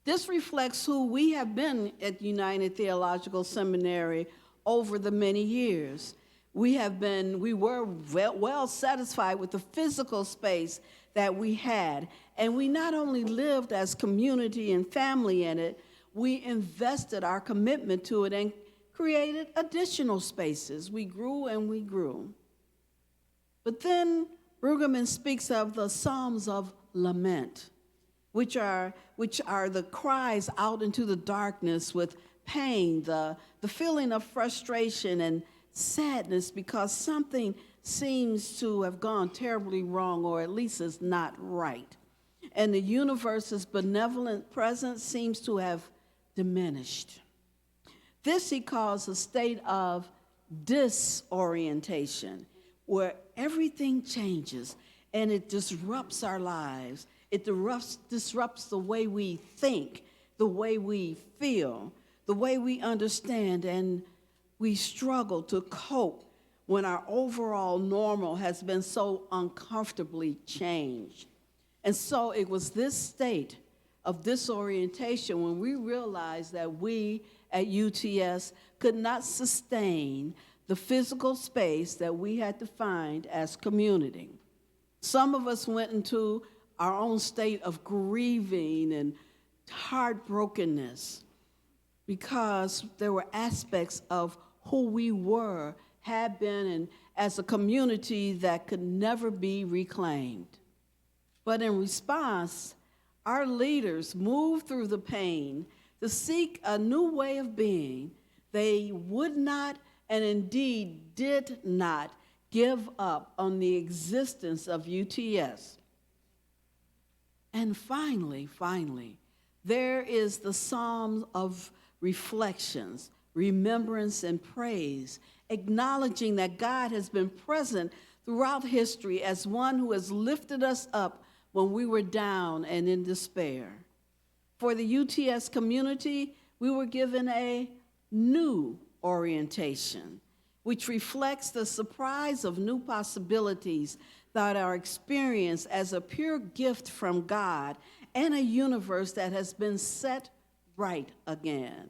This reflects who we have been at United Theological Seminary over the many years. We were well satisfied with the physical space that we had, and we not only lived as community and family in it, we invested our commitment to it and created additional spaces. We grew and we grew. But then Brueggemann speaks of the Psalms of lament, which are the cries out into the darkness with pain, the feeling of frustration and sadness because something seems to have gone terribly wrong, or at least is not right. And the universe's benevolent presence seems to have diminished. This he calls a state of disorientation, where everything changes and it disrupts our lives. It disrupts the way we think, the way we feel, the way we understand, and we struggle to cope when our overall normal has been so uncomfortably changed. And so it was this state of disorientation when we realized that we at UTS could not sustain the physical space that we had defined as community. Some of us went into our own state of grieving and heartbrokenness because there were aspects of who we were, had been, and as a community that could never be reclaimed. But in response, our leaders moved through the pain to seek a new way of being. They would not, and indeed did not, give up on the existence of UTS. And finally, there is the Psalm of reflections, remembrance, and praise, acknowledging that God has been present throughout history as one who has lifted us up when we were down and in despair. For the UTS community, we were given a new orientation, which reflects the surprise of new possibilities that are experienced as a pure gift from God and a universe that has been set right again.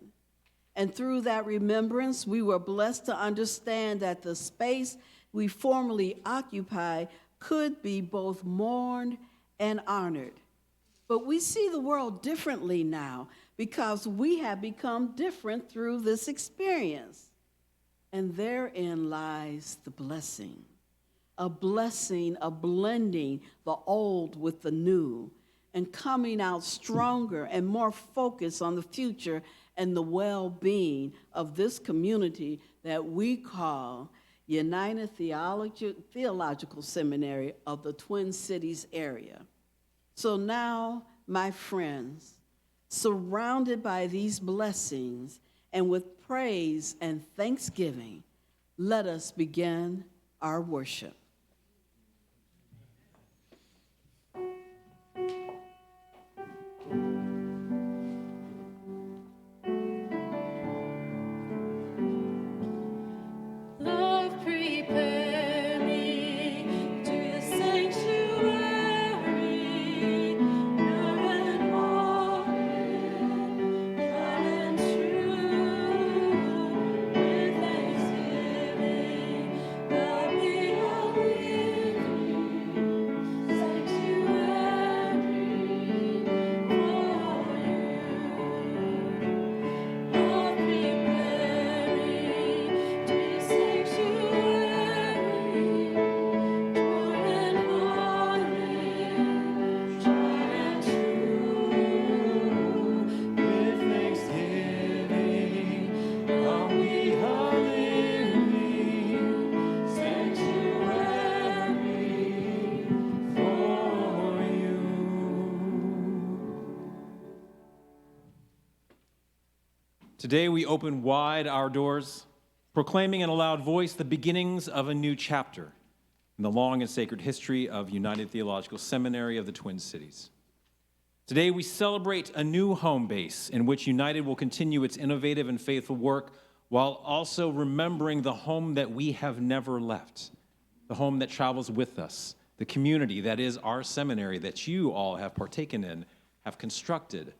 And through that remembrance, we were blessed to understand that the space we formerly occupied could be both mourned and honored. But we see the world differently now because we have become different through this experience. And therein lies the blessing, a blessing of blending the old with the new and coming out stronger and more focused on the future and the well-being of this community that we call United Theological Seminary of the Twin Cities area. So now, my friends, surrounded by these blessings and with praise and thanksgiving, let us begin our worship. Today we open wide our doors, proclaiming in a loud voice the beginnings of a new chapter in the long and sacred history of United Theological Seminary of the Twin Cities. Today we celebrate a new home base in which United will continue its innovative and faithful work while also remembering the home that we have never left, the home that travels with us, the community that is our seminary that you all have partaken in, have constructed,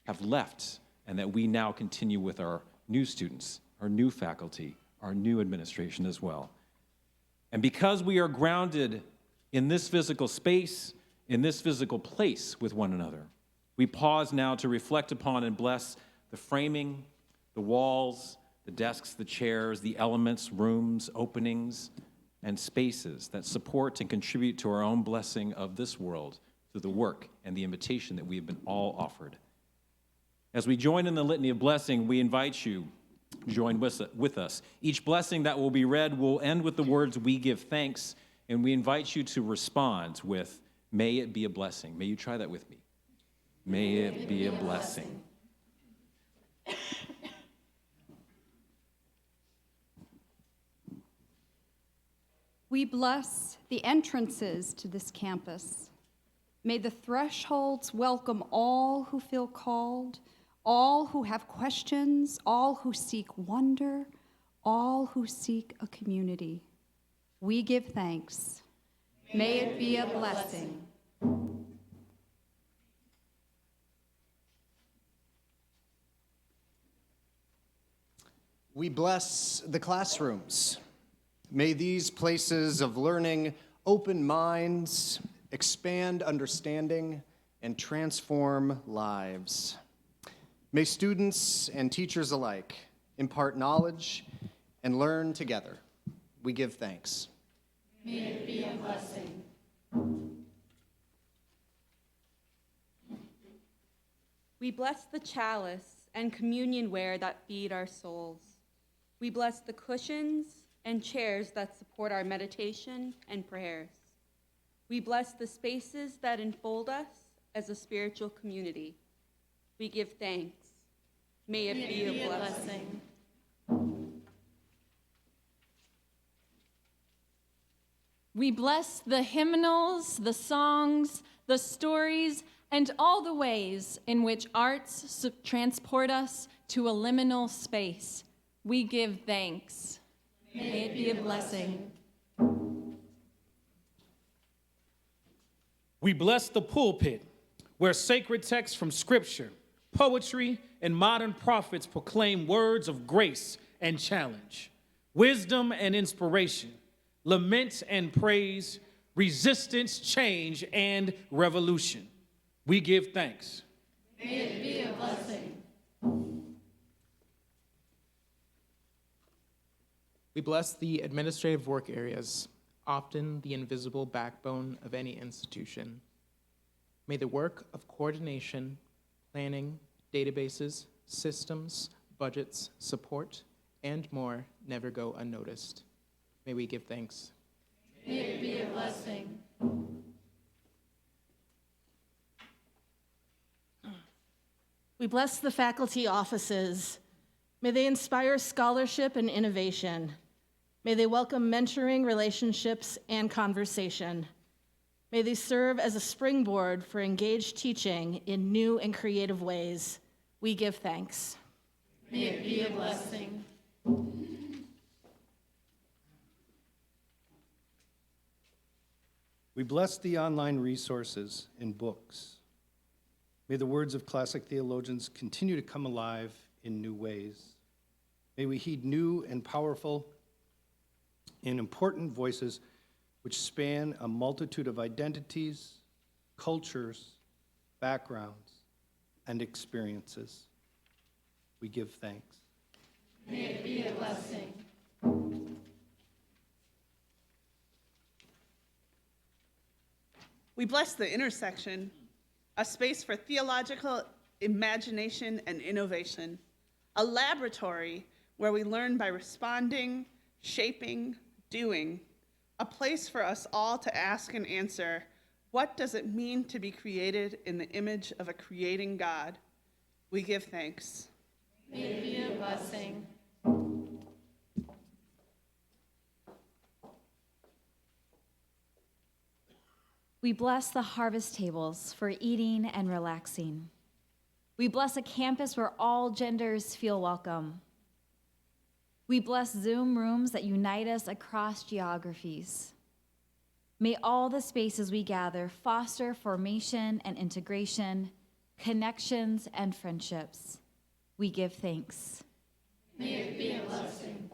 have left, and that we now continue with our new students, our new faculty, our new administration as well. And because we are grounded in this physical space, in this physical place with one another, we pause now to reflect upon and bless the framing, the walls, the desks, the chairs, the elements, rooms, openings, and spaces that support and contribute to our own blessing of this world through the work and the invitation that we have been all offered. As we join in the litany of blessing, we invite you to join with us. Each blessing that will be read will end with the words, "We give thanks," and we invite you to respond with, "May it be a blessing." May you try that with me. May it be a blessing. We bless the entrances to this campus. May the thresholds welcome all who feel called, all who have questions, all who seek wonder, all who seek a community. We give thanks. May it be a blessing. We bless the classrooms. May these places of learning open minds, expand understanding, and transform lives. May students and teachers alike impart knowledge and learn together. We give thanks. May it be a blessing. We bless the chalice and communion ware that feed our souls. We bless the cushions and chairs that support our meditation and prayers. We bless the spaces that enfold us as a spiritual community. We give thanks. May it be a blessing. We bless the hymnals, the songs, the stories, and all the ways in which arts transport us to a liminal space. We give thanks. May it be a blessing. We bless the pulpit, where sacred texts from Scripture, poetry, and modern prophets proclaim words of grace and challenge, wisdom and inspiration, lament and praise, resistance, change, and revolution. We give thanks. May it be a blessing. We bless the administrative work areas, often the invisible backbone of any institution. May the work of coordination, planning, databases, systems, budgets, support, and more never go unnoticed. May we give thanks. May it be a blessing. We bless the faculty offices. May they inspire scholarship and innovation. May they welcome mentoring, relationships, and conversation. May they serve as a springboard for engaged teaching in new and creative ways. We give thanks. May it be a blessing. We bless the online resources and books. May the words of classic theologians continue to come alive in new ways. May we heed new and powerful and important voices which span a multitude of identities, cultures, backgrounds, and experiences. We give thanks. May it be a blessing. We bless the intersection, a space for theological imagination and innovation, a laboratory where we learn by responding, shaping, doing, a place for us all to ask and answer, what does it mean to be created in the image of a creating God? We give thanks. May it be a blessing. We bless the harvest tables for eating and relaxing. We bless a campus where all genders feel welcome. We bless Zoom rooms that unite us across geographies. May all the spaces we gather foster formation and integration, connections and friendships. We give thanks. May it be a blessing.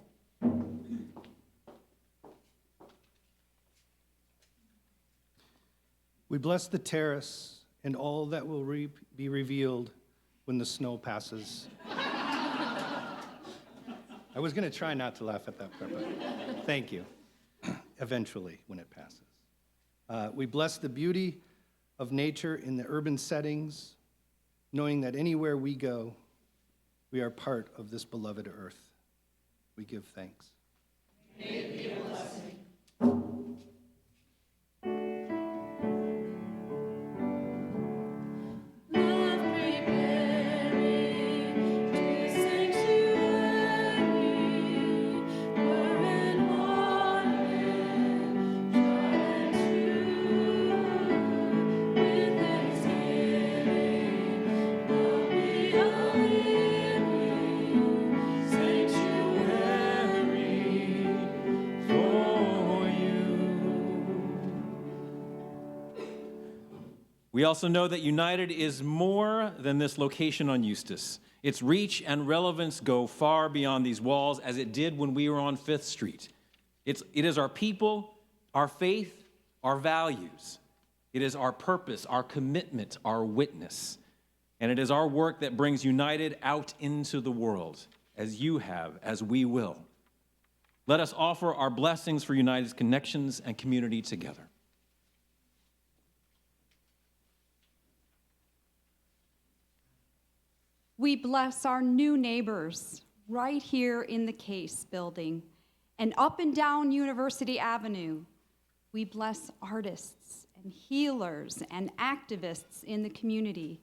We bless the terrace and all that will be revealed when the snow passes. I was going to try not to laugh at that part, but thank you. Eventually, when it passes. We bless the beauty of nature in the urban settings, knowing that anywhere we go, we are part of this beloved earth. We give thanks. May it be a blessing. We also know that United is more than this location on Eustis. Its reach and relevance go far beyond these walls, as it did when we were on 5th Street. It is our people, our faith, our values. It is our purpose, our commitment, our witness. And it is our work that brings United out into the world, as you have, as we will. Let us offer our blessings for United's connections and community together. We bless our new neighbors right here in the Case building and up and down University Avenue. We bless artists and healers and activists in the community.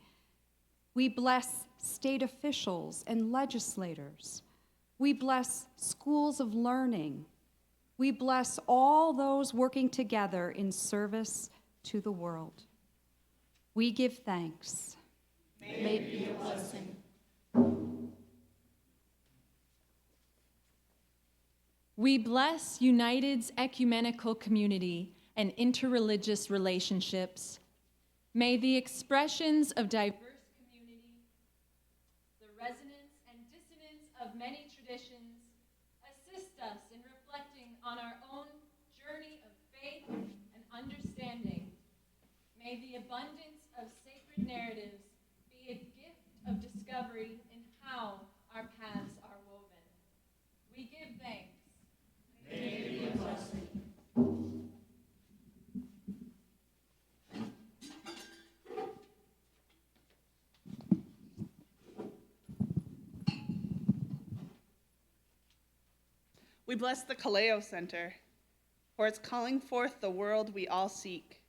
We bless state officials and legislators. We bless schools of learning. We bless all those working together in service to the world. We give thanks. May it be a blessing. We bless United's ecumenical community and interreligious relationships. May the expressions of diverse community, the resonance and dissonance of many traditions, assist us in reflecting on our own journey of faith and understanding. May the abundance of sacred narratives be a gift of discovery in how our paths are woven. We give thanks. May it be a blessing. We bless the Kaleo Center for its calling forth the world we all seek.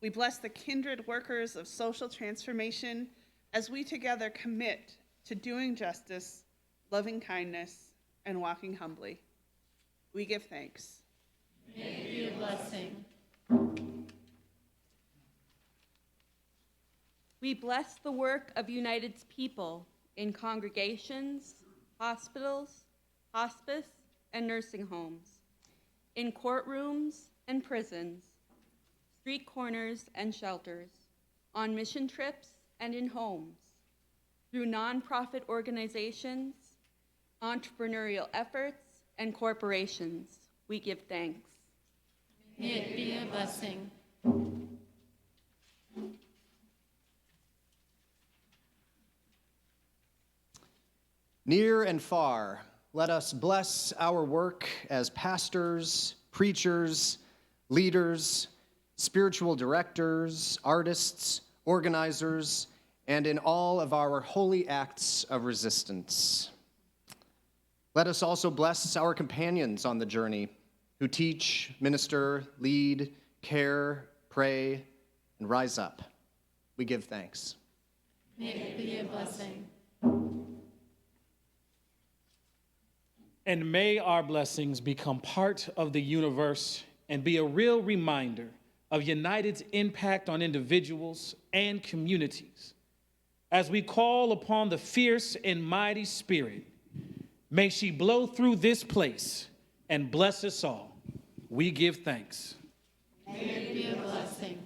We bless the kindred workers of social transformation as we together commit to doing justice, loving kindness, and walking humbly. We give thanks. May it be a blessing. We bless the work of United's people in congregations, hospitals, hospice, and nursing homes, in courtrooms and prisons, street corners and shelters, on mission trips and in homes, through nonprofit organizations, entrepreneurial efforts, and corporations. We give thanks. May it be a blessing. Near and far, let us bless our work as pastors, preachers, leaders, spiritual directors, artists, organizers, and in all of our holy acts of resistance. Let us also bless our companions on the journey who teach, minister, lead, care, pray, and rise up. We give thanks. May it be a blessing. And may our blessings become part of the universe and be a real reminder of United's impact on individuals and communities. As we call upon the fierce and mighty Spirit, may she blow through this place and bless us all. We give thanks. May it be a blessing.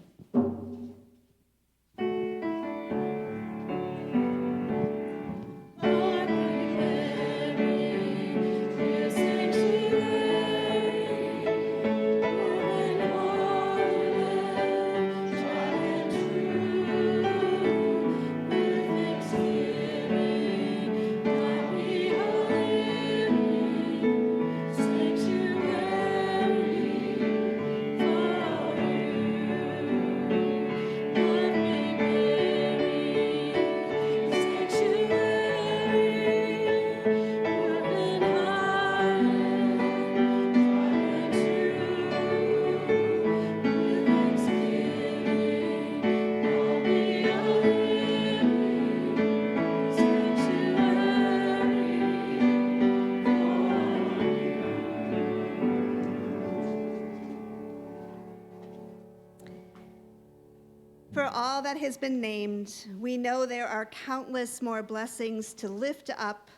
For all that has been named, we know there are countless more blessings to lift up,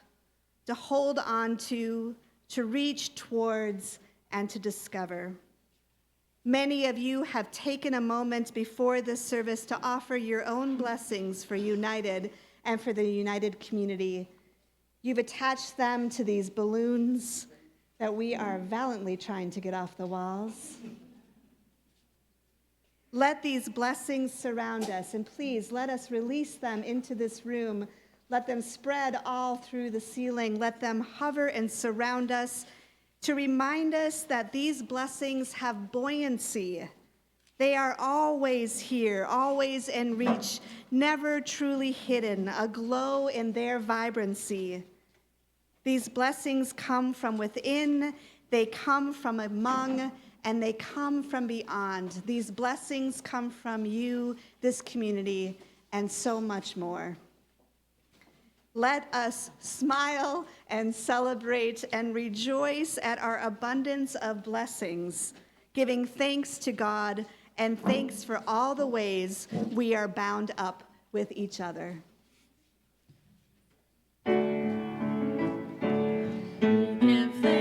to hold on to reach towards, and to discover. Many of you have taken a moment before this service to offer your own blessings for United and for the United community. You've attached them to these balloons that we are valiantly trying to get off the walls. Let these blessings surround us, and please let us release them into this room. Let them spread all through the ceiling. Let them hover and surround us to remind us that these blessings have buoyancy. They are always here, always in reach, never truly hidden, aglow in their vibrancy. These blessings come from within, they come from among, and they come from beyond. These blessings come from you, this community, and so much more. Let us smile and celebrate and rejoice at our abundance of blessings, giving thanks to God and thanks for all the ways we are bound up with each other. Give thanks.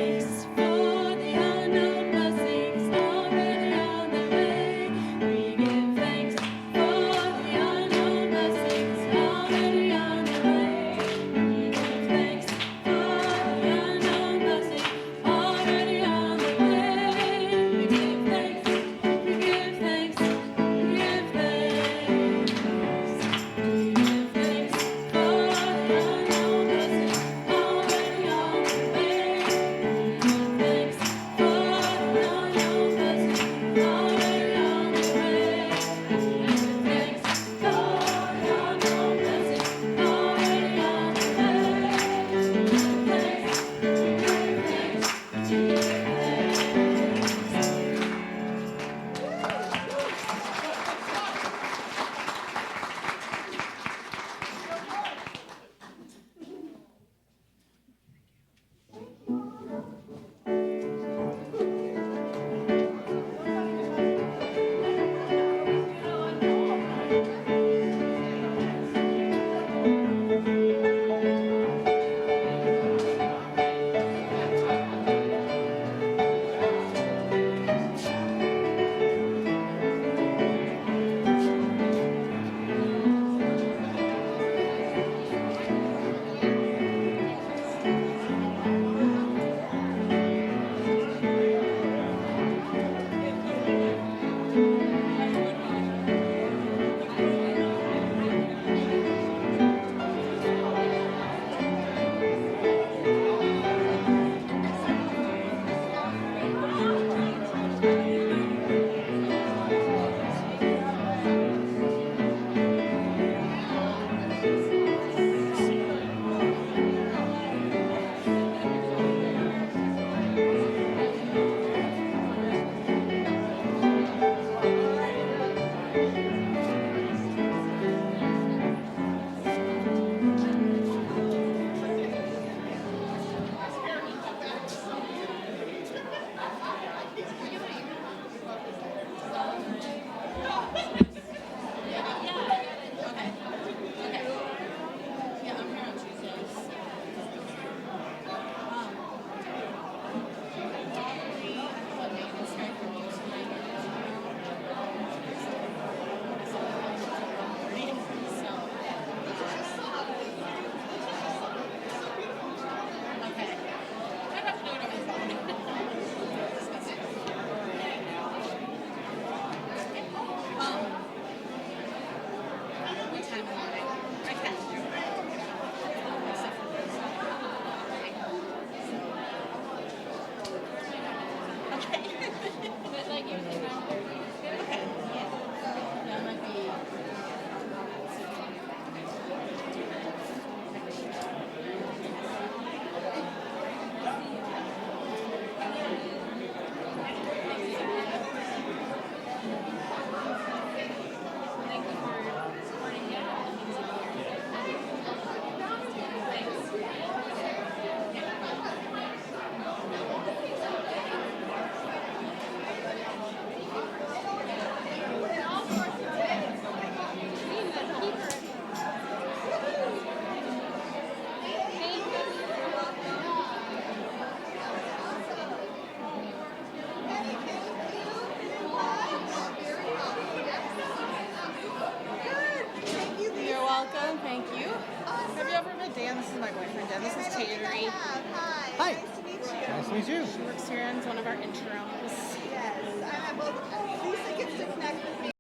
Dan. This is my boyfriend, Dan. This is Tateri. Hi. Nice to meet you. Nice to meet you. She works here and is one of our interims. Yes. Lisa gets to connect with me.